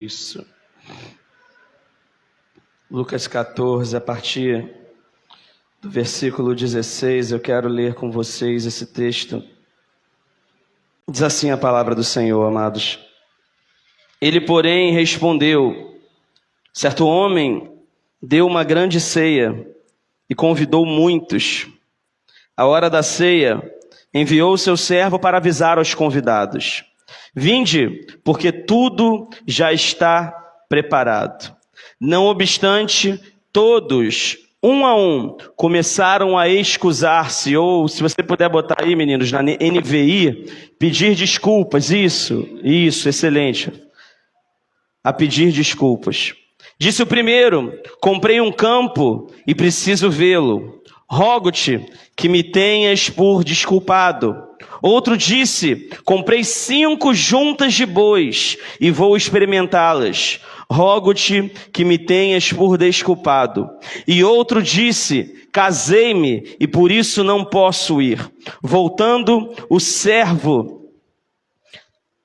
Isso. Lucas 14, a partir do versículo 16, eu quero ler com vocês esse texto. Diz assim a palavra do Senhor, amados. Ele, porém, respondeu: certo homem deu uma grande ceia e convidou muitos. À hora da ceia, enviou seu servo para avisar aos convidados: vinde, porque tudo já está preparado. Não obstante, todos, um a um, começaram a excusar-se, ou, se você puder botar aí, meninos, na NVI, pedir desculpas. Isso, excelente. A pedir desculpas. Disse o primeiro: comprei um campo e preciso vê-lo. Rogo-te que me tenhas por desculpado. Outro disse: comprei 5 juntas de bois e vou experimentá-las. Rogo-te que me tenhas por desculpado. E outro disse: casei-me e por isso não posso ir. Voltando, o servo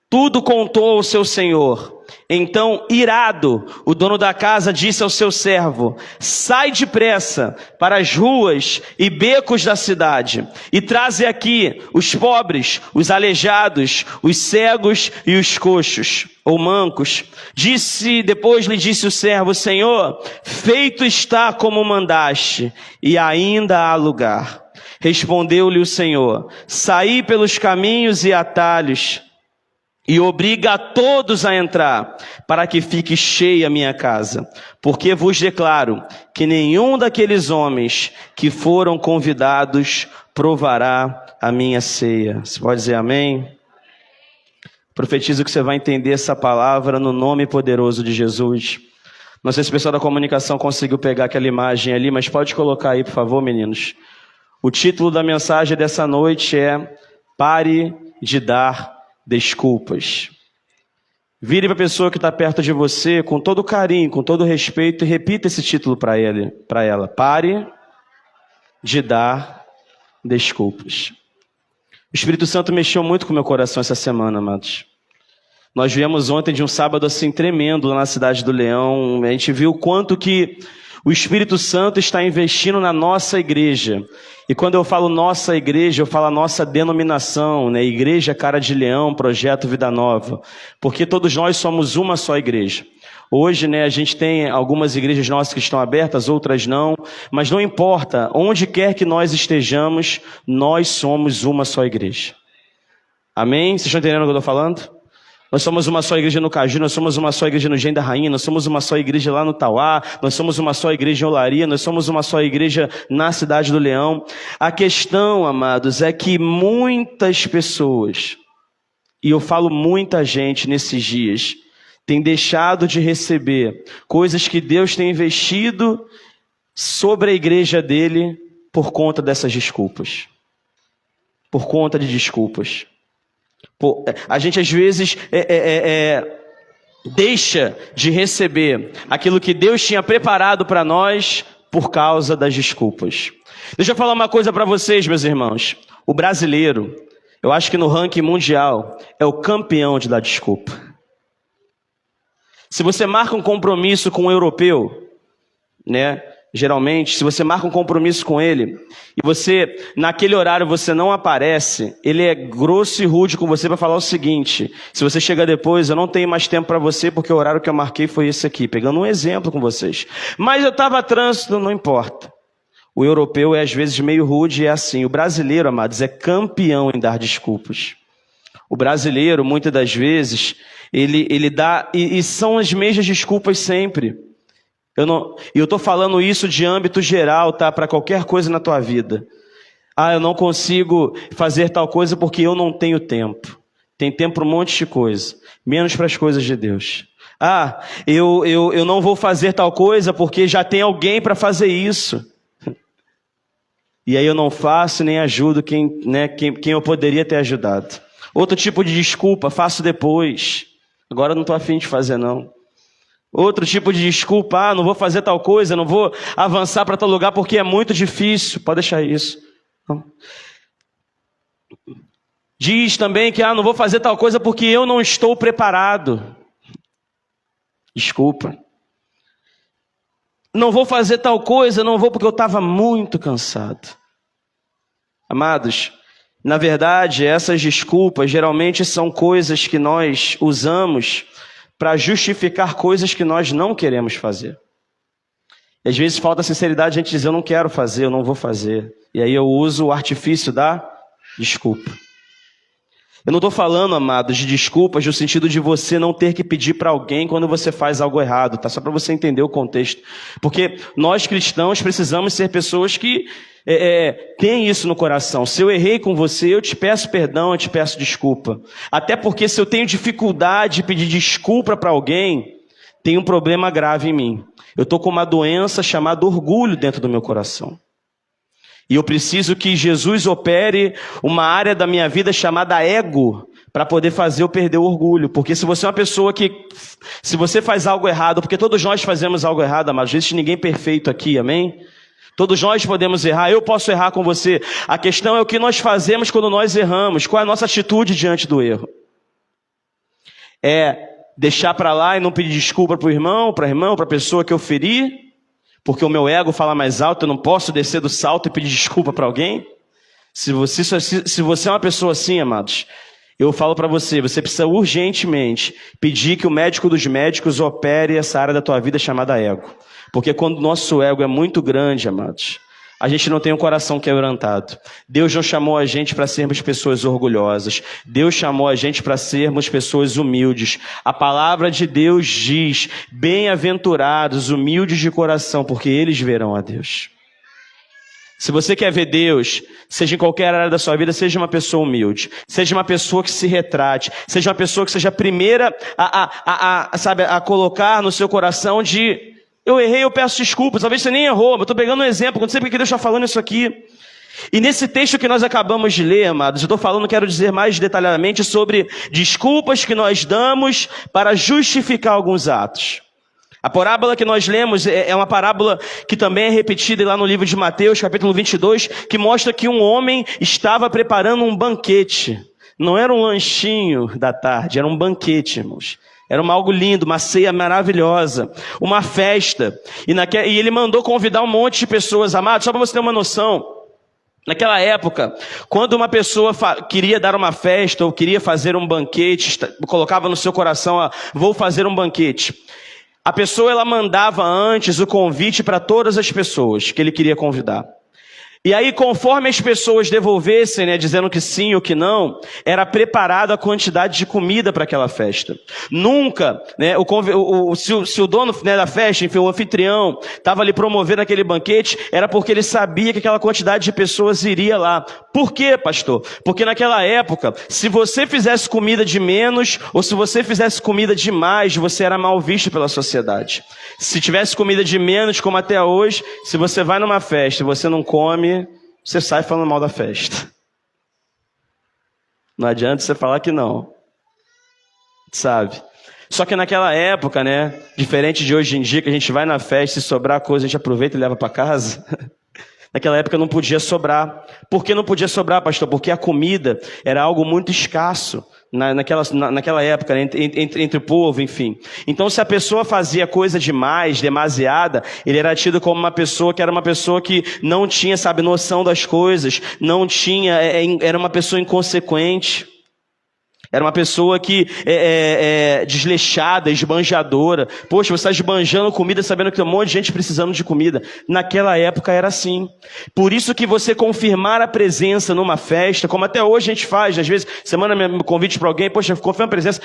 tudo contou ao seu senhor. Então, irado, o dono da casa disse ao seu servo: sai depressa para as ruas e becos da cidade e traze aqui os pobres, os aleijados, os cegos e os coxos ou mancos. Depois lhe disse o servo: Senhor, feito está como mandaste, e ainda há lugar. Respondeu-lhe o Senhor: saí pelos caminhos e atalhos e obriga a todos a entrar, para que fique cheia a minha casa. Porque vos declaro que nenhum daqueles homens que foram convidados provará a minha ceia. Você pode dizer amém? Profetizo que você vai entender essa palavra no nome poderoso de Jesus. Não sei se o pessoal da comunicação conseguiu pegar aquela imagem ali, mas pode colocar aí, por favor, meninos. O título da mensagem dessa noite é: pare de dar desculpas. Vire para a pessoa que está perto de você com todo carinho, com todo respeito, e repita esse título para ela: pare de dar desculpas. O Espírito Santo mexeu muito com o meu coração essa semana, amados. Nós viemos ontem de um sábado assim tremendo lá na cidade do Leão. A gente viu o quanto que o Espírito Santo está investindo na nossa igreja. E quando eu falo nossa igreja, eu falo a nossa denominação, né? Igreja Cara de Leão, Projeto Vida Nova. Porque todos nós somos uma só igreja. Hoje, né, a gente tem algumas igrejas nossas que estão abertas, outras não. Mas não importa, onde quer que nós estejamos, nós somos uma só igreja. Amém? Vocês estão entendendo o que eu estou falando? Nós somos uma só igreja no Caju, nós somos uma só igreja no Gem da Rainha, nós somos uma só igreja lá no Tauá, nós somos uma só igreja em Olaria, nós somos uma só igreja na Cidade do Leão. A questão, amados, é que muitas pessoas, e eu falo muita gente nesses dias, tem deixado de receber coisas que Deus tem investido sobre a igreja dele por conta dessas desculpas. Por conta de desculpas. A gente às vezes deixa de receber aquilo que Deus tinha preparado para nós por causa das desculpas. Deixa eu falar uma coisa para vocês, meus irmãos. O brasileiro, eu acho que no ranking mundial, é o campeão de dar desculpa. Se você marca um compromisso com um europeu, né? Geralmente, se você marca um compromisso com ele e você, naquele horário, você não aparece, ele é grosso e rude com você para falar o seguinte: se você chega depois, eu não tenho mais tempo para você porque o horário que eu marquei foi esse aqui. Pegando um exemplo com vocês. Mas eu estava a trânsito, não importa. O europeu é às vezes meio rude e é assim. O brasileiro, amados, é campeão em dar desculpas. O brasileiro, muitas das vezes, ele dá, e são as mesmas desculpas sempre. Eu estou falando isso de âmbito geral, tá? Para qualquer coisa na tua vida. Eu não consigo fazer tal coisa porque eu não tenho tempo. Tem tempo para um monte de coisa, menos para as coisas de Deus. Eu não vou fazer tal coisa porque já tem alguém para fazer isso. E aí eu não faço nem ajudo quem eu poderia ter ajudado. Outro tipo de desculpa: faço depois. Agora eu não estou afim de fazer, não. Outro tipo de desculpa: não vou fazer tal coisa, não vou avançar para tal lugar porque é muito difícil. Pode deixar isso. Não. Diz também que não vou fazer tal coisa porque eu não estou preparado. Desculpa. Não vou fazer tal coisa, não vou porque eu estava muito cansado. Amados, na verdade, essas desculpas geralmente são coisas que nós usamos para justificar coisas que nós não queremos fazer. E às vezes falta sinceridade, a gente diz, eu não quero fazer, eu não vou fazer. E aí eu uso o artifício da desculpa. Eu não estou falando, amados, de desculpas no sentido de você não ter que pedir para alguém quando você faz algo errado, tá? Só para você entender o contexto. Porque nós cristãos precisamos ser pessoas que têm isso no coração. Se eu errei com você, eu te peço perdão, eu te peço desculpa. Até porque se eu tenho dificuldade de pedir desculpa para alguém, tem um problema grave em mim. Eu estou com uma doença chamada orgulho dentro do meu coração. E eu preciso que Jesus opere uma área da minha vida chamada ego, para poder fazer eu perder o orgulho. Porque se você é uma pessoa se você faz algo errado, porque todos nós fazemos algo errado, mas às vezes ninguém é perfeito aqui, amém? Todos nós podemos errar, eu posso errar com você. A questão é o que nós fazemos quando nós erramos, qual é a nossa atitude diante do erro. É deixar para lá e não pedir desculpa para o irmão, para a pessoa que eu feri, porque o meu ego fala mais alto, eu não posso descer do salto e pedir desculpa para alguém? Se você é uma pessoa assim, amados, eu falo para você precisa urgentemente pedir que o médico dos médicos opere essa área da tua vida chamada ego. Porque quando o nosso ego é muito grande, amados, a gente não tem um coração quebrantado. Deus não chamou a gente para sermos pessoas orgulhosas. Deus chamou a gente para sermos pessoas humildes. A palavra de Deus diz, bem-aventurados, humildes de coração, porque eles verão a Deus. Se você quer ver Deus, seja em qualquer área da sua vida, seja uma pessoa humilde. Seja uma pessoa que se retrate. Seja uma pessoa que seja a primeira a colocar no seu coração de... Eu errei, eu peço desculpas. Talvez você nem errou, mas eu estou pegando um exemplo. Não sei porque Deus está falando isso aqui. E nesse texto que nós acabamos de ler, amados, eu estou falando, quero dizer mais detalhadamente sobre desculpas que nós damos para justificar alguns atos. A parábola que nós lemos é uma parábola que também é repetida lá no livro de Mateus, capítulo 22, que mostra que um homem estava preparando um banquete. Não era um lanchinho da tarde, era um banquete, irmãos. Era algo lindo, uma ceia maravilhosa, uma festa. E ele mandou convidar um monte de pessoas, amados, só para você ter uma noção. Naquela época, quando uma pessoa queria dar uma festa ou queria fazer um banquete, colocava no seu coração, vou fazer um banquete. A pessoa ela mandava antes o convite para todas as pessoas que ele queria convidar. E aí, conforme as pessoas devolvessem, dizendo que sim ou que não, era preparada a quantidade de comida para aquela festa. Nunca, se o dono da festa, enfim, o anfitrião, estava ali promovendo aquele banquete, era porque ele sabia que aquela quantidade de pessoas iria lá. Por quê, pastor? Porque naquela época, se você fizesse comida de menos, ou se você fizesse comida de mais, você era mal visto pela sociedade. Se tivesse comida de menos, como até hoje, se você vai numa festa e você não come, você sai falando mal da festa. Não adianta você falar que não. Sabe? Só que naquela época, diferente de hoje em dia, que a gente vai na festa e sobrar coisa, a gente aproveita e leva para casa. Naquela época não podia sobrar. Por que não podia sobrar, pastor? Porque a comida era algo muito escasso naquela época, entre o povo, enfim. Então, se a pessoa fazia coisa demais, demasiada, ele era tido como uma pessoa que não tinha, noção das coisas, não tinha, era uma pessoa inconsequente. Era uma pessoa que desleixada, esbanjadora. Poxa, você está esbanjando comida sabendo que tem um monte de gente precisando de comida. Naquela época era assim. Por isso que você confirmar a presença numa festa, como até hoje a gente faz, às vezes, você manda meu convite para alguém, poxa, confirma a presença.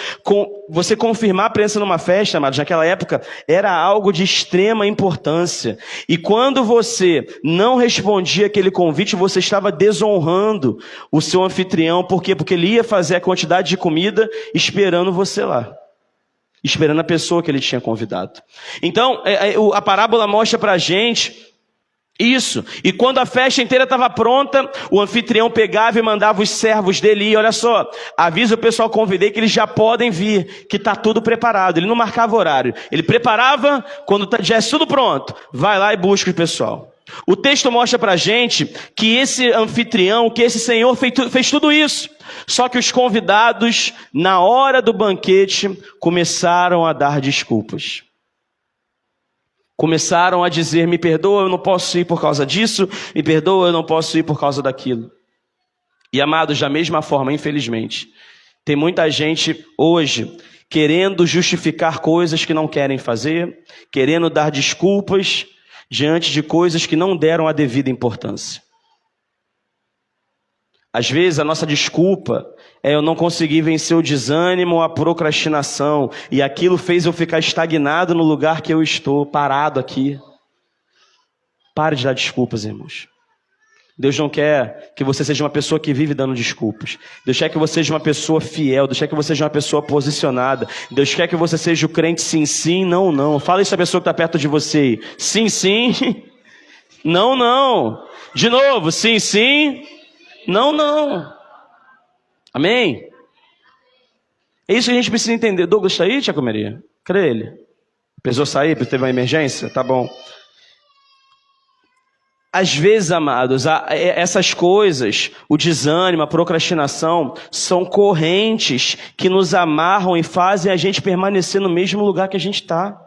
Você confirmar a presença numa festa, amados, naquela época, era algo de extrema importância. E quando você não respondia aquele convite, você estava desonrando o seu anfitrião. Por quê? Porque ele ia fazer a quantidade de comida esperando você lá, esperando a pessoa que ele tinha convidado. Então a parábola mostra pra gente isso. E quando a festa inteira estava pronta, o anfitrião pegava e mandava os servos dele ir, olha só, avisa o pessoal, convidei que eles já podem vir, que está tudo preparado. Ele não marcava horário, ele preparava, quando já é tudo pronto, vai lá e busca o pessoal. O texto mostra pra gente que esse anfitrião, que esse senhor fez tudo isso. Só que os convidados, na hora do banquete, começaram a dar desculpas. Começaram a dizer, me perdoa, eu não posso ir por causa disso, me perdoa, eu não posso ir por causa daquilo. E amados, da mesma forma, infelizmente, tem muita gente hoje querendo justificar coisas que não querem fazer, querendo dar desculpas diante de coisas que não deram a devida importância. Às vezes a nossa desculpa é eu não conseguir vencer o desânimo ou a procrastinação, e aquilo fez eu ficar estagnado no lugar que eu estou, parado aqui. Pare de dar desculpas, irmãos. Deus não quer que você seja uma pessoa que vive dando desculpas. Deus quer que você seja uma pessoa fiel. Deus quer que você seja uma pessoa posicionada. Deus quer que você seja o crente sim, sim, não, não. Fala isso à pessoa que está perto de você. Sim, sim. Não, não. De novo, sim, sim. Não, não. Amém? É isso que a gente precisa entender. Douglas está aí, Tiago Maria? Cadê ele? Precisou sair, teve uma emergência? Tá bom. Às vezes, amados, essas coisas, o desânimo, a procrastinação, são correntes que nos amarram e fazem a gente permanecer no mesmo lugar que a gente está.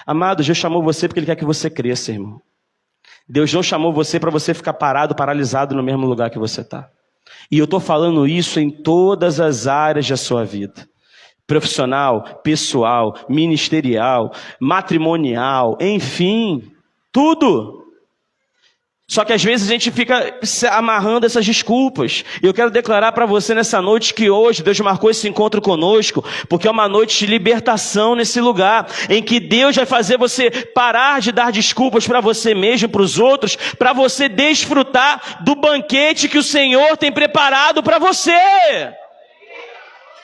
Amados, Deus chamou você porque Ele quer que você cresça, irmão. Deus não chamou você para você ficar parado, paralisado no mesmo lugar que você está. E eu estou falando isso em todas as áreas da sua vida. Profissional, pessoal, ministerial, matrimonial, enfim, tudo. Só que às vezes a gente fica se amarrando essas desculpas. E eu quero declarar para você nessa noite que hoje Deus marcou esse encontro conosco, porque é uma noite de libertação nesse lugar, em que Deus vai fazer você parar de dar desculpas para você mesmo, para os outros, para você desfrutar do banquete que o Senhor tem preparado para você.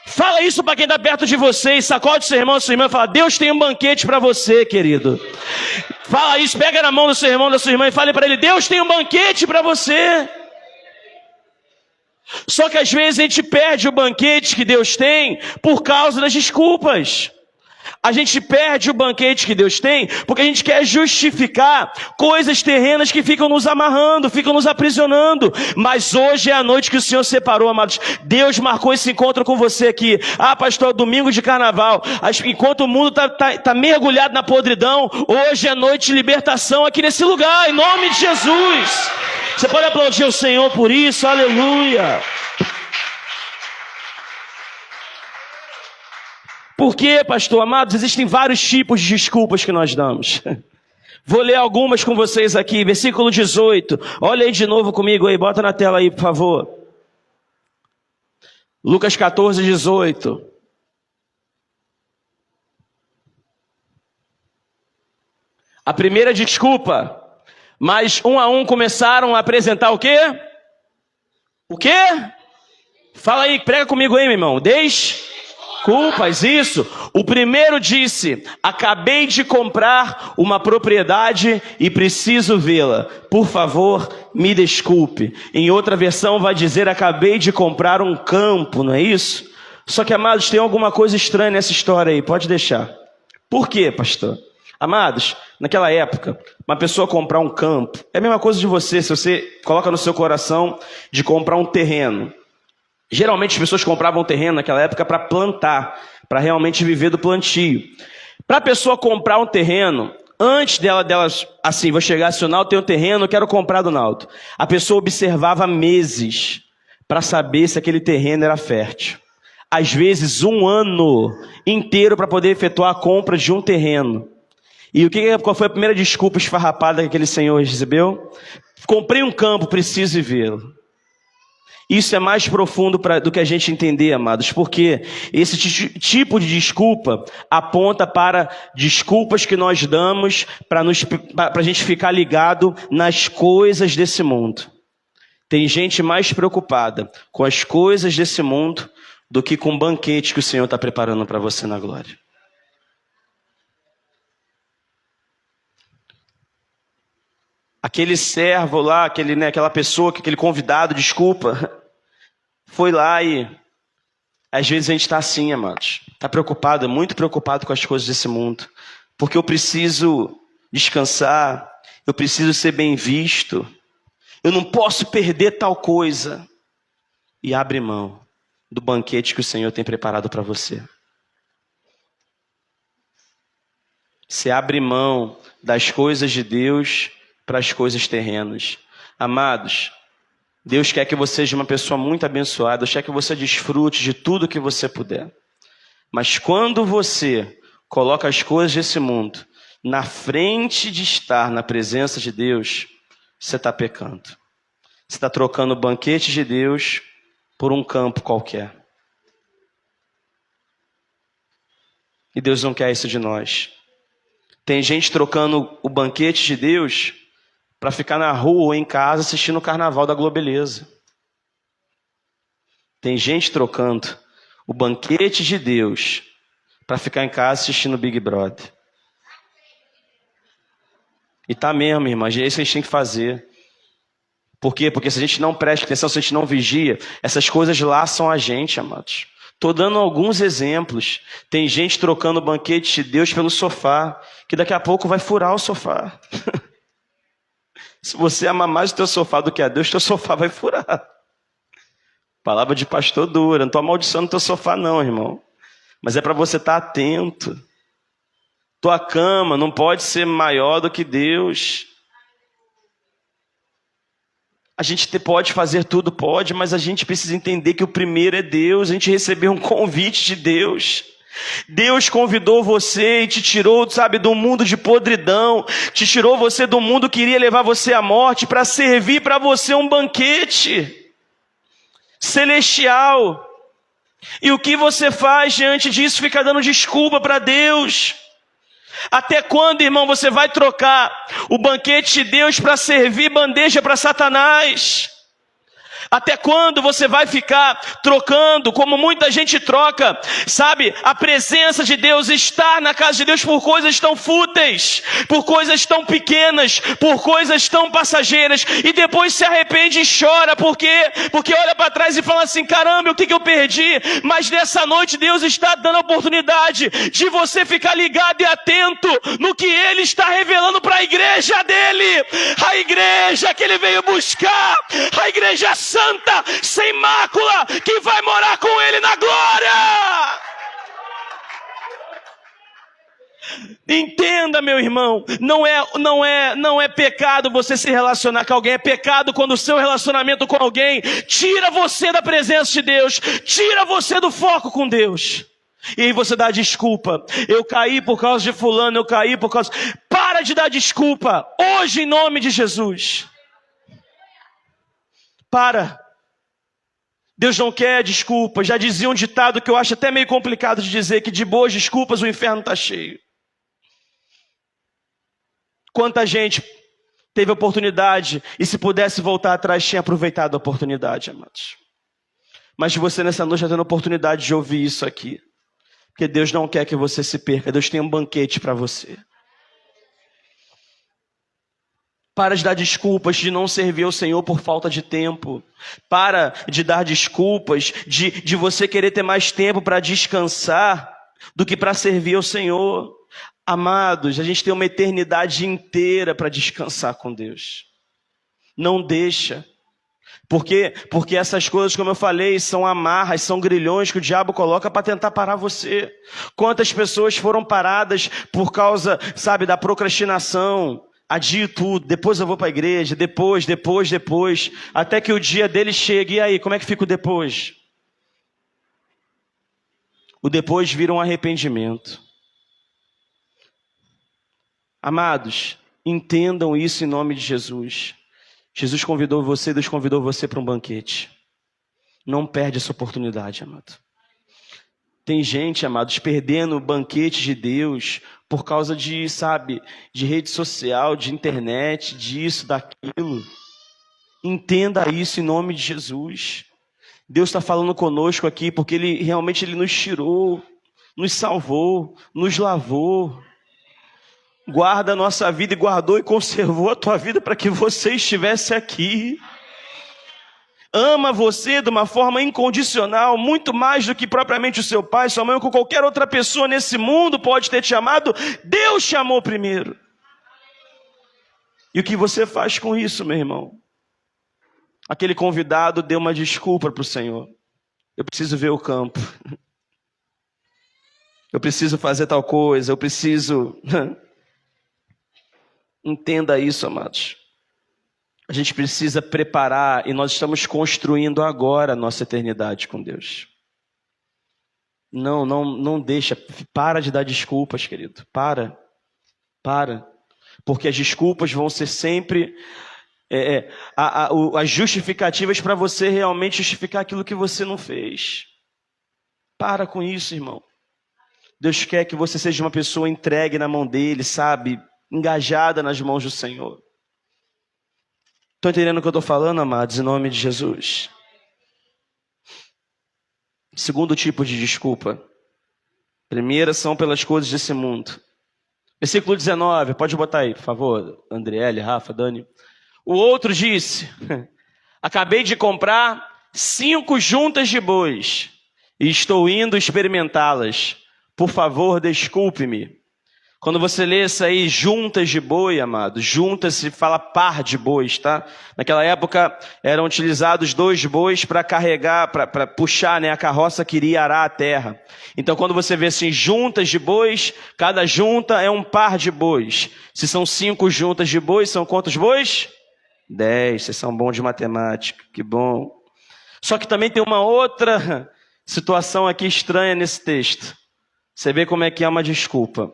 Fala isso para quem está perto de você e sacode seu irmão, sua irmã e fala, Deus tem um banquete para você, querido. Fala isso, pega na mão do seu irmão, da sua irmã e fale para ele, Deus tem um banquete para você. Só que às vezes a gente perde o banquete que Deus tem por causa das desculpas. A gente perde o banquete que Deus tem porque a gente quer justificar coisas terrenas que ficam nos amarrando, ficam nos aprisionando. Mas hoje é a noite que o Senhor separou, amados. Deus marcou esse encontro com você aqui. Ah, pastor, domingo de carnaval. Enquanto o mundo está mergulhado na podridão, hoje é noite de libertação aqui nesse lugar, em nome de Jesus. Você pode aplaudir o Senhor por isso, aleluia. Por quê, pastor? Amados, existem vários tipos de desculpas que nós damos. Vou ler algumas com vocês aqui, versículo 18. Olha aí de novo comigo aí, bota na tela aí, por favor. Lucas 14, 18. A primeira desculpa, mas um a um começaram a apresentar o quê? O quê? Fala aí, prega comigo aí, meu irmão. Desculpas, isso. O primeiro disse, acabei de comprar uma propriedade e preciso vê-la. Por favor, me desculpe. Em outra versão vai dizer, acabei de comprar um campo, não é isso? Só que, amados, tem alguma coisa estranha nessa história aí, pode deixar. Por quê, pastor? Amados, naquela época, uma pessoa comprar um campo, é a mesma coisa de você, se você coloca no seu coração de comprar um terreno. Geralmente as pessoas compravam terreno naquela época para plantar, para realmente viver do plantio. Para a pessoa comprar um terreno, antes delas, assim, vou chegar assim, o Naldo tem um terreno, eu quero comprar do Naldo. A pessoa observava meses para saber se aquele terreno era fértil. Às vezes um ano inteiro para poder efetuar a compra de um terreno. E qual foi a primeira desculpa esfarrapada que aquele senhor recebeu? Comprei um campo, preciso vê-lo. Isso é mais profundo do que a gente entender, amados, porque esse tipo de desculpa aponta para desculpas que nós damos para a gente ficar ligado nas coisas desse mundo. Tem gente mais preocupada com as coisas desse mundo do que com o banquete que o Senhor está preparando para você na glória. Aquele servo lá, aquela pessoa, aquele convidado, desculpa, foi lá e às vezes a gente está assim, amados. Está preocupado, muito preocupado com as coisas desse mundo. Porque eu preciso descansar, eu preciso ser bem visto, eu não posso perder tal coisa. E abre mão do banquete que o Senhor tem preparado para você. Você abre mão das coisas de Deus para as coisas terrenas. Amados, Deus quer que você seja uma pessoa muito abençoada, Deus quer que você desfrute de tudo que você puder. Mas quando você coloca as coisas desse mundo na frente de estar na presença de Deus, você está pecando. Você está trocando o banquete de Deus por um campo qualquer. E Deus não quer isso de nós. Tem gente trocando o banquete de Deus para ficar na rua ou em casa assistindo o carnaval da Globeleza. Tem gente trocando o banquete de Deus para ficar em casa assistindo o Big Brother. E tá mesmo, irmã, é isso que a gente tem que fazer. Por quê? Porque se a gente não presta atenção, se a gente não vigia, essas coisas laçam a gente, amados. Estou dando alguns exemplos. Tem gente trocando o banquete de Deus pelo sofá, que daqui a pouco vai furar o sofá. Se você amar mais o teu sofá do que a Deus, teu sofá vai furar. Palavra de pastor dura. Não estou amaldiçoando o teu sofá não, irmão. Mas é para você estar atento. Tua cama não pode ser maior do que Deus. A gente pode fazer tudo, pode, mas a gente precisa entender que o primeiro é Deus. A gente recebeu um convite de Deus. Deus convidou você e te tirou, sabe, do mundo de podridão. Te tirou você do mundo que iria levar você à morte para servir para você um banquete celestial. E o que você faz diante disso? Fica dando desculpa para Deus. Até quando, irmão, você vai trocar o banquete de Deus para servir bandeja para Satanás? Até quando você vai ficar trocando, como muita gente troca, sabe, a presença de Deus, estar na casa de Deus por coisas tão fúteis, por coisas tão pequenas, por coisas tão passageiras, e depois se arrepende e chora, porque olha para trás e fala assim, caramba, o que eu perdi? Mas nessa noite Deus está dando a oportunidade de você ficar ligado e atento no que Ele está revelando para a igreja dele, a igreja que Ele veio buscar, a igreja santa, sem mácula, que vai morar com Ele na glória. Entenda, meu irmão, não é pecado você se relacionar com alguém, é pecado quando o seu relacionamento com alguém tira você da presença de Deus, tira você do foco com Deus. E aí você dá desculpa, eu caí por causa de fulano, eu caí por causa... Para de dar desculpa, hoje em nome de Jesus. Para. Deus não quer desculpa. Já dizia um ditado que eu acho até meio complicado de dizer, que de boas desculpas o inferno está cheio. Quanta gente teve oportunidade e se pudesse voltar atrás tinha aproveitado a oportunidade, amados. Mas você nessa noite está tendo a oportunidade de ouvir isso aqui. Porque Deus não quer que você se perca. Deus tem um banquete para você. Para de dar desculpas de não servir ao Senhor por falta de tempo. Para de dar desculpas de você querer ter mais tempo para descansar do que para servir ao Senhor. Amados, a gente tem uma eternidade inteira para descansar com Deus. Não deixa. Porque essas coisas, como eu falei, são amarras, são grilhões que o diabo coloca para tentar parar você. Quantas pessoas foram paradas por causa, sabe, da procrastinação? Adio tudo, depois eu vou para a igreja, depois, até que o dia dele chegue. E aí, como é que fica o depois? O depois vira um arrependimento. Amados, entendam isso em nome de Jesus. Jesus convidou você, Deus convidou você para um banquete. Não perde essa oportunidade, amado. Tem gente, amados, perdendo o banquete de Deus por causa de, sabe, de rede social, de internet, disso, daquilo. Entenda isso em nome de Jesus. Deus está falando conosco aqui porque Ele realmente nos tirou, nos salvou, nos lavou. Guarda a nossa vida e guardou e conservou a tua vida para que você estivesse aqui. Ama você de uma forma incondicional, muito mais do que propriamente o seu pai, sua mãe ou com qualquer outra pessoa nesse mundo pode ter te amado. Deus te amou primeiro. E o que você faz com isso, meu irmão? Aquele convidado deu uma desculpa para o Senhor. Eu preciso ver o campo. Eu preciso fazer tal coisa. Eu preciso... Entenda isso, amados. A gente precisa preparar e nós estamos construindo agora a nossa eternidade com Deus. Não deixa. Para de dar desculpas, querido. Para. Porque as desculpas vão ser sempre... as justificativas para você realmente justificar aquilo que você não fez. Para com isso, irmão. Deus quer que você seja uma pessoa entregue na mão dele, sabe? Engajada nas mãos do Senhor. Estão entendendo o que eu estou falando, amados? Em nome de Jesus. Segundo tipo de desculpa. Primeira são pelas coisas desse mundo. Versículo 19, pode botar aí, por favor, Andriele, Rafa, Dani. O outro disse: acabei de comprar 5 juntas de bois e estou indo experimentá-las. Por favor, desculpe-me. Quando você lê isso aí, juntas de boi, amado, juntas se fala par de bois, tá? Naquela época eram utilizados 2 bois para carregar, para puxar, né, a carroça que iria arar a terra. Então quando você vê assim, juntas de bois, cada junta é um par de bois. Se são 5 juntas de bois, são quantos bois? 10, vocês são bons de matemática, que bom. Só que também tem uma outra situação aqui estranha nesse texto. Você vê como é que é uma desculpa.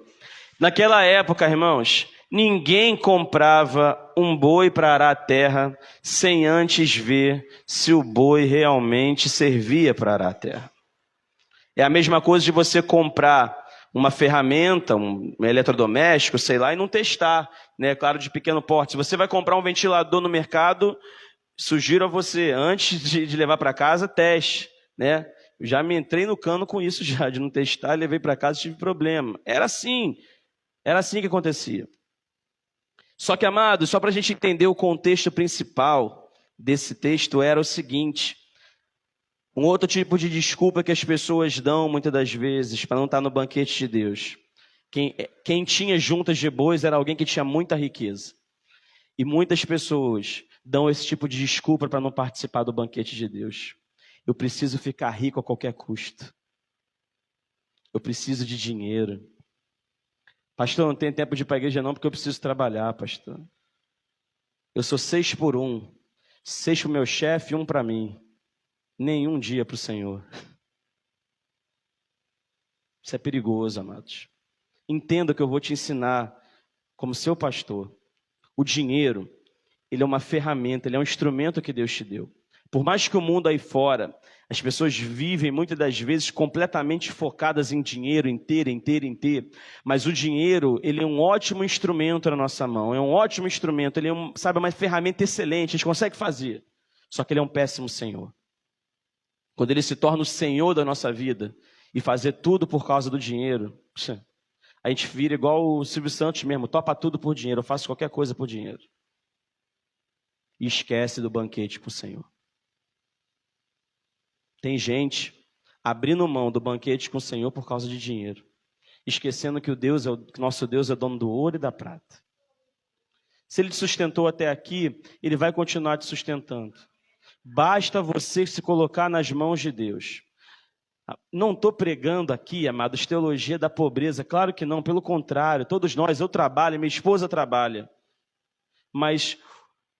Naquela época, irmãos, ninguém comprava um boi para arar a terra sem antes ver se o boi realmente servia para arar a terra. É a mesma coisa de você comprar uma ferramenta, um eletrodoméstico, sei lá, e não testar, né? Claro, de pequeno porte. Se você vai comprar um ventilador no mercado, sugiro a você, antes de levar para casa, teste, né? Eu já me entrei no cano com isso já, de não testar, levei para casa e tive problema. Era assim que acontecia. Só que, amados, só para a gente entender o contexto principal desse texto, era o seguinte: um outro tipo de desculpa que as pessoas dão muitas das vezes para não estar no banquete de Deus. Quem tinha juntas de bois era alguém que tinha muita riqueza. E muitas pessoas dão esse tipo de desculpa para não participar do banquete de Deus. Eu preciso ficar rico a qualquer custo. Eu preciso de dinheiro. Pastor, não tenho tempo de ir para a igreja não, porque eu preciso trabalhar, pastor. Eu sou 6 por 1. 6 para o meu chefe e 1 para mim. Nenhum dia para o Senhor. Isso é perigoso, amados. Entenda que eu vou te ensinar como seu pastor. O dinheiro, ele é uma ferramenta, ele é um instrumento que Deus te deu. Por mais que o mundo aí fora, as pessoas vivem muitas das vezes completamente focadas em dinheiro, em ter, mas o dinheiro, ele é um ótimo instrumento na nossa mão, é um ótimo instrumento, ele é uma ferramenta excelente, a gente consegue fazer, só que ele é um péssimo senhor. Quando ele se torna o senhor da nossa vida e fazer tudo por causa do dinheiro, a gente vira igual o Silvio Santos mesmo, topa tudo por dinheiro, eu faço qualquer coisa por dinheiro. E esquece do banquete com o Senhor. Tem gente abrindo mão do banquete com o Senhor por causa de dinheiro, esquecendo que que nosso Deus é dono do ouro e da prata. Se Ele te sustentou até aqui, Ele vai continuar te sustentando. Basta você se colocar nas mãos de Deus. Não estou pregando aqui, amados, teologia da pobreza, claro que não, pelo contrário, todos nós, eu trabalho, minha esposa trabalha, mas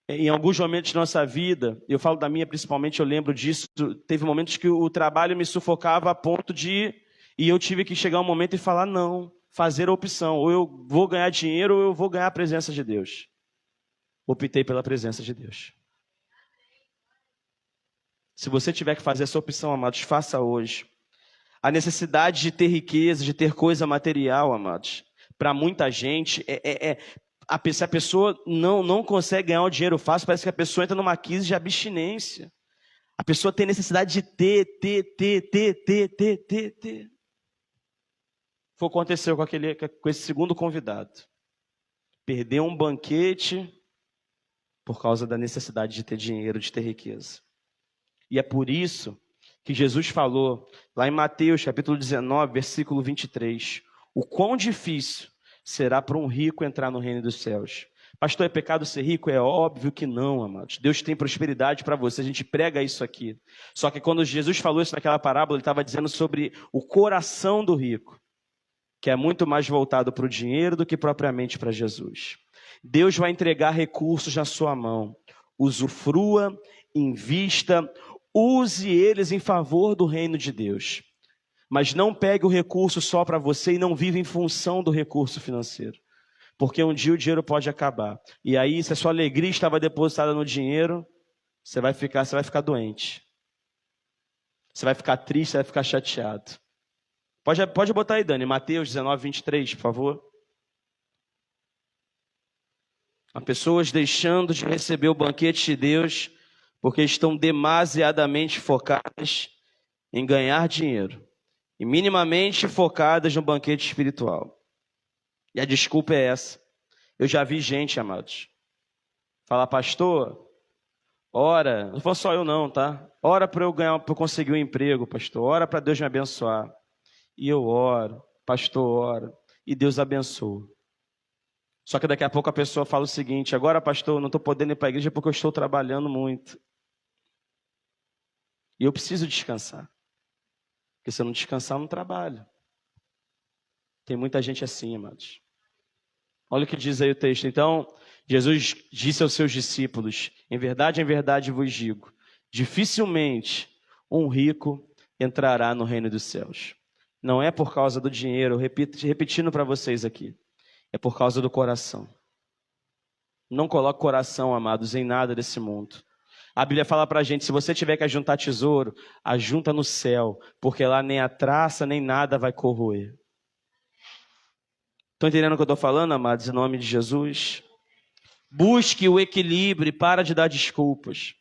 em alguns momentos de nossa vida, eu falo da minha principalmente, eu lembro disso, teve momentos que o trabalho me sufocava a ponto e eu tive que chegar um momento e falar não, fazer a opção, ou eu vou ganhar dinheiro ou eu vou ganhar a presença de Deus. Optei pela presença de Deus. Se você tiver que fazer essa opção, amados, faça hoje. A necessidade de ter riqueza, de ter coisa material, amados, para muita gente, se a pessoa não consegue ganhar o dinheiro fácil, parece que a pessoa entra numa crise de abstinência. A pessoa tem necessidade de ter. Foi o que aconteceu com esse segundo convidado. Perdeu um banquete por causa da necessidade de ter dinheiro, de ter riqueza. E é por isso que Jesus falou, lá em Mateus, capítulo 19, versículo 23, o quão difícil será para um rico entrar no reino dos céus. Pastor, é pecado ser rico? É óbvio que não, amados. Deus tem prosperidade para você, a gente prega isso aqui. Só que quando Jesus falou isso naquela parábola, ele estava dizendo sobre o coração do rico, que é muito mais voltado para o dinheiro do que propriamente para Jesus. Deus vai entregar recursos na sua mão. Usufrua, invista, use eles em favor do reino de Deus. Mas não pegue o recurso só para você e não viva em função do recurso financeiro. Porque um dia o dinheiro pode acabar. E aí, se a sua alegria estava depositada no dinheiro, você vai ficar doente. Você vai ficar triste, você vai ficar chateado. Pode botar aí, Dani, Mateus 19, 23, por favor. Há pessoas deixando de receber o banquete de Deus porque estão demasiadamente focadas em ganhar dinheiro e minimamente focadas no banquete espiritual. E a desculpa é essa. Eu já vi gente, amados, falar, pastor, ora, não foi só eu não, tá? Ora para eu conseguir um emprego, pastor. Ora para Deus me abençoar. E eu oro, pastor, ora, e Deus abençoa. Só que daqui a pouco a pessoa fala o seguinte, agora, pastor, eu não estou podendo ir para a igreja porque eu estou trabalhando muito. E eu preciso descansar. Porque se eu não descansar, eu não trabalho. Tem muita gente assim, amados. Olha o que diz aí o texto. Então, Jesus disse aos seus discípulos, em verdade vos digo, dificilmente um rico entrará no reino dos céus. Não é por causa do dinheiro, repetindo para vocês aqui, é por causa do coração. Não coloque coração, amados, em nada desse mundo. A Bíblia fala para a gente, se você tiver que ajuntar tesouro, ajunta no céu, porque lá nem a traça, nem nada vai corroer. Estão entendendo o que eu estou falando, amados, em nome de Jesus? Busque o equilíbrio e para de dar desculpas.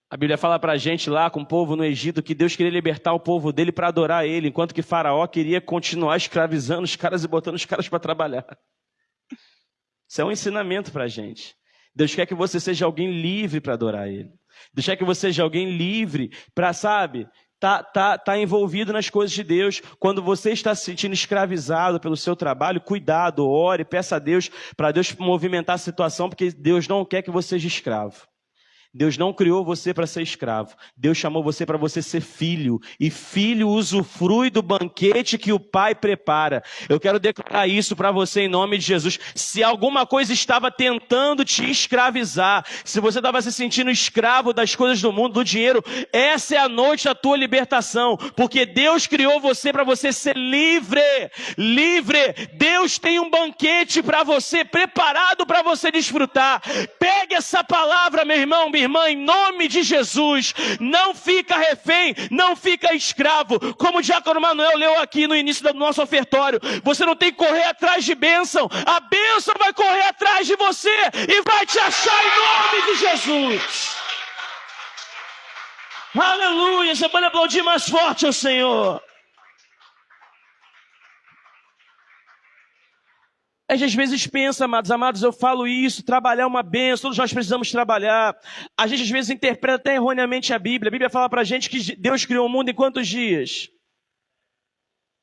A Bíblia fala para a gente lá com o povo no Egito que Deus queria libertar o povo dele para adorar ele, enquanto que Faraó queria continuar escravizando os caras e botando os caras para trabalhar. Isso é um ensinamento para a gente. Deus quer que você seja alguém livre para adorar ele. Deus quer que você seja alguém livre para, sabe, tá envolvido nas coisas de Deus. Quando você está se sentindo escravizado pelo seu trabalho, cuidado, ore, peça a Deus para Deus movimentar a situação, porque Deus não quer que você seja escravo. Deus não criou você para ser escravo. Deus chamou você para você ser filho. E filho usufrui do banquete que o Pai prepara. Eu quero declarar isso para você em nome de Jesus. Se alguma coisa estava tentando te escravizar, se você estava se sentindo escravo das coisas do mundo, do dinheiro, essa é a noite da tua libertação. Porque Deus criou você para você ser livre. Livre. Deus tem um banquete para você, preparado para você desfrutar. Pegue essa palavra, meu irmão, minha irmã, em nome de Jesus. Não fica refém, não fica escravo. Como o diácono Manuel leu aqui no início do nosso ofertório, você não tem que correr atrás de bênção. A bênção vai correr atrás de você e vai te achar em nome de Jesus. Aleluia. Você pode aplaudir mais forte ao Senhor. A gente às vezes pensa, amados, eu falo isso, trabalhar é uma bênção, todos nós precisamos trabalhar. A gente às vezes interpreta até erroneamente a Bíblia. A Bíblia fala pra gente que Deus criou o mundo em quantos dias?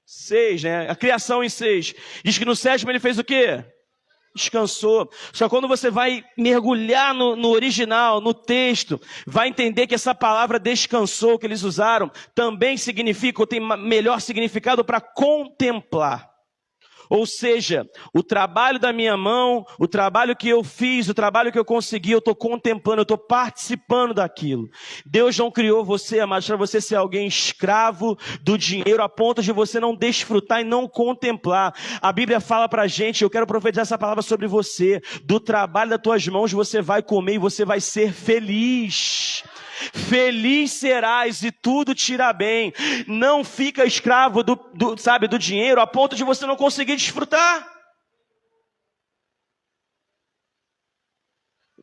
6, né? A criação em 6. Diz que no 7º ele fez o quê? Descansou. Só quando você vai mergulhar no original, no texto, vai entender que essa palavra descansou que eles usaram também significa, ou tem melhor significado para contemplar. Ou seja, o trabalho da minha mão, o trabalho que eu fiz, o trabalho que eu consegui, eu estou contemplando, eu estou participando daquilo. Deus não criou você, amados, para você ser alguém escravo do dinheiro a ponto de você não desfrutar e não contemplar. A Bíblia fala para a gente, eu quero profetizar essa palavra sobre você, do trabalho das tuas mãos você vai comer e você vai ser feliz. Feliz serás e tudo te irá bem. Não fica escravo do dinheiro a ponto de você não conseguir desfrutar.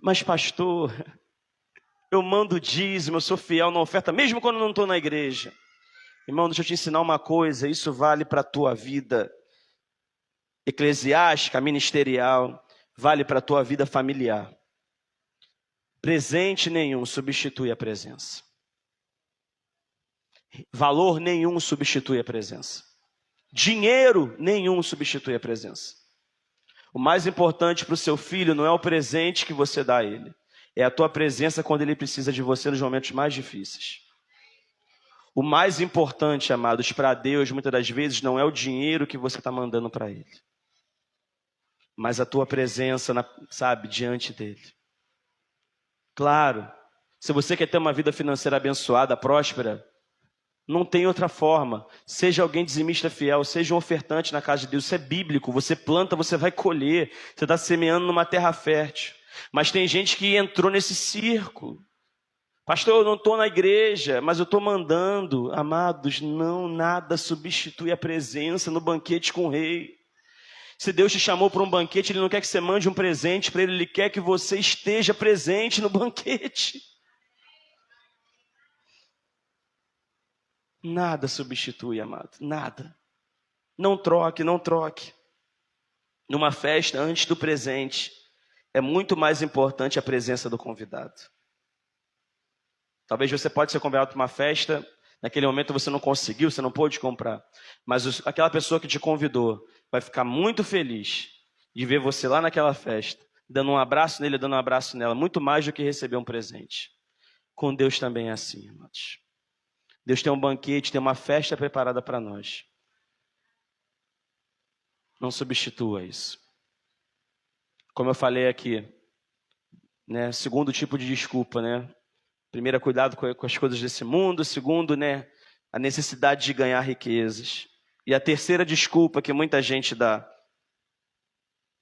Mas pastor, eu mando dízimo, eu sou fiel na oferta, mesmo quando eu não estou na igreja. Irmão, deixa eu te ensinar uma coisa, isso vale para a tua vida eclesiástica, ministerial, vale para a tua vida familiar. Presente nenhum substitui a presença. Valor nenhum substitui a presença. Dinheiro nenhum substitui a presença. O mais importante para o seu filho não é o presente que você dá a ele. É a tua presença quando ele precisa de você nos momentos mais difíceis. O mais importante, amados, para Deus, muitas das vezes, não é o dinheiro que você está mandando para ele, mas a tua presença, sabe, diante dele. Claro, se você quer ter uma vida financeira abençoada, próspera, não tem outra forma. Seja alguém dizimista fiel, seja um ofertante na casa de Deus. Isso é bíblico. Você planta, você vai colher. Você está semeando numa terra fértil. Mas tem gente que entrou nesse círculo. Pastor, eu não estou na igreja, mas eu estou mandando. Amados, não, nada substitui a presença no banquete com o rei. Se Deus te chamou para um banquete, Ele não quer que você mande um presente para Ele, Ele quer que você esteja presente no banquete. Nada substitui, amado, nada. Não troque, não troque. Numa festa, antes do presente, é muito mais importante a presença do convidado. Talvez você pode ser convidado para uma festa, naquele momento você não conseguiu, você não pôde comprar. Mas aquela pessoa que te convidou vai ficar muito feliz de ver você lá naquela festa, dando um abraço nele, dando um abraço nela, muito mais do que receber um presente. Com Deus também é assim, amados. Deus tem um banquete, tem uma festa preparada para nós. Não substitua isso. Como eu falei aqui, né, segundo tipo de desculpa, né? Primeiro, cuidado com as coisas desse mundo. Segundo, né, a necessidade de ganhar riquezas. E a terceira desculpa que muita gente dá.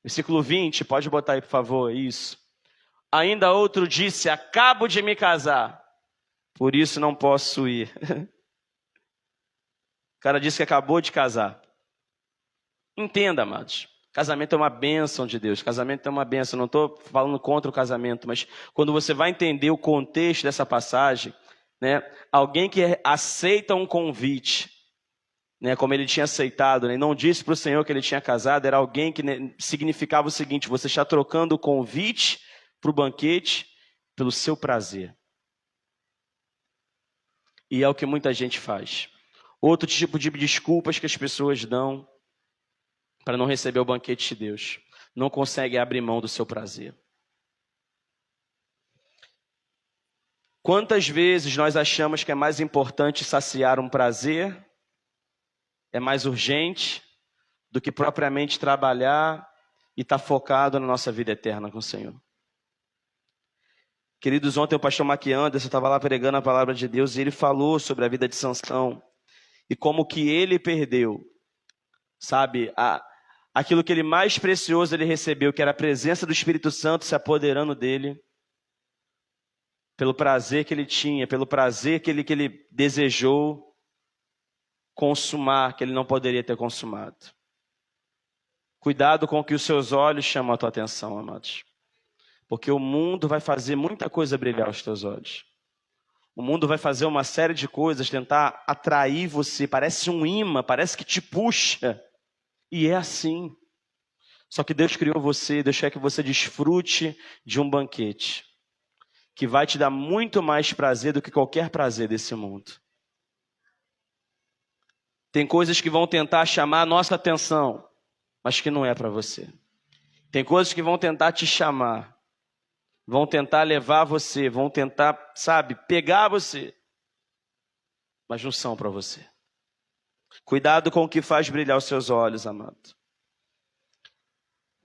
Versículo 20, pode botar aí, por favor, isso. Ainda outro disse, acabo de me casar, por isso não posso ir. O cara disse que acabou de casar. Entenda, amados. Casamento é uma bênção de Deus. Casamento é uma bênção. Não estou falando contra o casamento, mas quando você vai entender o contexto dessa passagem, né, alguém que aceita um convite, né, como ele tinha aceitado, né, não disse para o Senhor que ele tinha casado, era alguém que, né, significava o seguinte: você está trocando o convite para o banquete pelo seu prazer. E é o que muita gente faz. Outro tipo de desculpas que as pessoas dão para não receber o banquete de Deus. Não consegue abrir mão do seu prazer. Quantas vezes nós achamos que é mais importante saciar um prazer, é mais urgente, do que propriamente trabalhar e estar focado na nossa vida eterna com o Senhor? Queridos, ontem o pastor Mark Anderson estava lá pregando a palavra de Deus e ele falou sobre a vida de Sansão e como que ele perdeu, sabe, aquilo que ele mais precioso ele recebeu, que era a presença do Espírito Santo se apoderando dele, pelo prazer que ele tinha, pelo prazer que ele desejou consumar, que ele não poderia ter consumado. Cuidado com o que os seus olhos chamam a tua atenção, amados. Porque o mundo vai fazer muita coisa brilhar aos teus olhos. O mundo vai fazer uma série de coisas, tentar atrair você, parece um imã, parece que te puxa. E é assim. Só que Deus criou você, Deus quer que você desfrute de um banquete que vai te dar muito mais prazer do que qualquer prazer desse mundo. Tem coisas que vão tentar chamar a nossa atenção, mas que não é para você. Tem coisas que vão tentar te chamar, vão tentar levar você, vão tentar, sabe, pegar você, mas não são para você. Cuidado com o que faz brilhar os seus olhos, amado.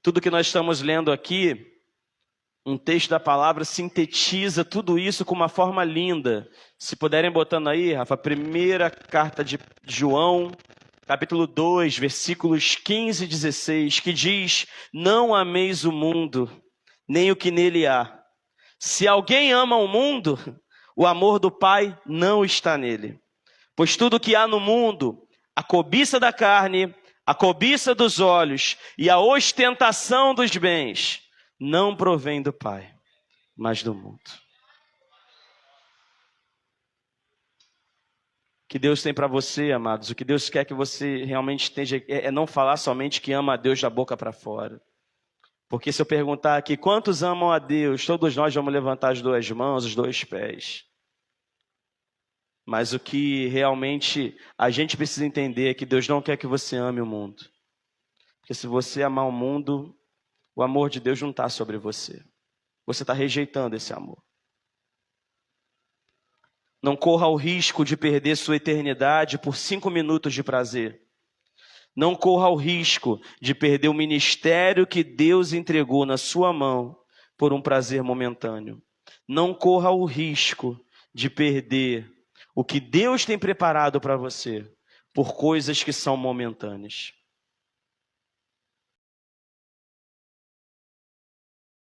Tudo que nós estamos lendo aqui, um texto da palavra sintetiza tudo isso com uma forma linda. Se puderem botando aí, Rafa, primeira carta de João, capítulo 2, versículos 15 e 16, que diz: não ameis o mundo, nem o que nele há. Se alguém ama o mundo, o amor do Pai não está nele. Pois tudo que há no mundo, a cobiça da carne, a cobiça dos olhos e a ostentação dos bens, não provém do Pai, mas do mundo. O que Deus tem para você, amados, o que Deus quer que você realmente esteja, é não falar somente que ama a Deus da boca para fora. Porque se eu perguntar aqui, quantos amam a Deus? Todos nós vamos levantar as duas mãos, os dois pés. Mas o que realmente a gente precisa entender é que Deus não quer que você ame o mundo. Porque se você amar o mundo, O amor de Deus não está sobre você. Você está rejeitando esse amor. Não corra o risco de perder sua eternidade por 5 minutos de prazer. Não corra o risco de perder o ministério que Deus entregou na sua mão por um prazer momentâneo. Não corra o risco de perder o que Deus tem preparado para você por coisas que são momentâneas.